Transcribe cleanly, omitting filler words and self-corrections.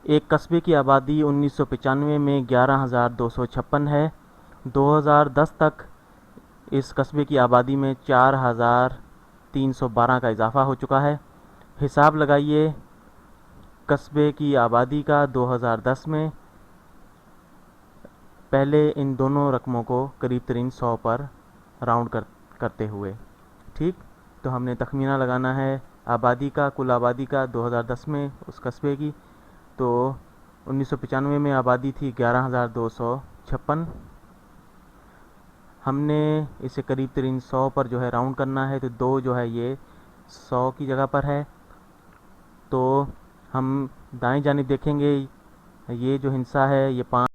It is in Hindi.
एक कस्बे की आबादी 1995 में 11,256 है। 2010 तक इस कस्बे की आबादी में 4,312 का इजाफ़ा हो चुका है। हिसाब लगाइए कस्बे की आबादी का 2010 में, पहले इन दोनों रकमों को करीब तरीन 100 पर करते हुए। ठीक, तो हमने तखमीना लगाना है आबादी का, कुल आबादी का 2010 में उस कस्बे की। तो 1995 में आबादी थी 11,256। हमने इसे करीब तरीन 100 पर जो है राउंड करना है, तो दो जो है ये 100 की जगह पर है। तो हम दाएं जानिब देखेंगे, ये जो हिस्सा है ये 5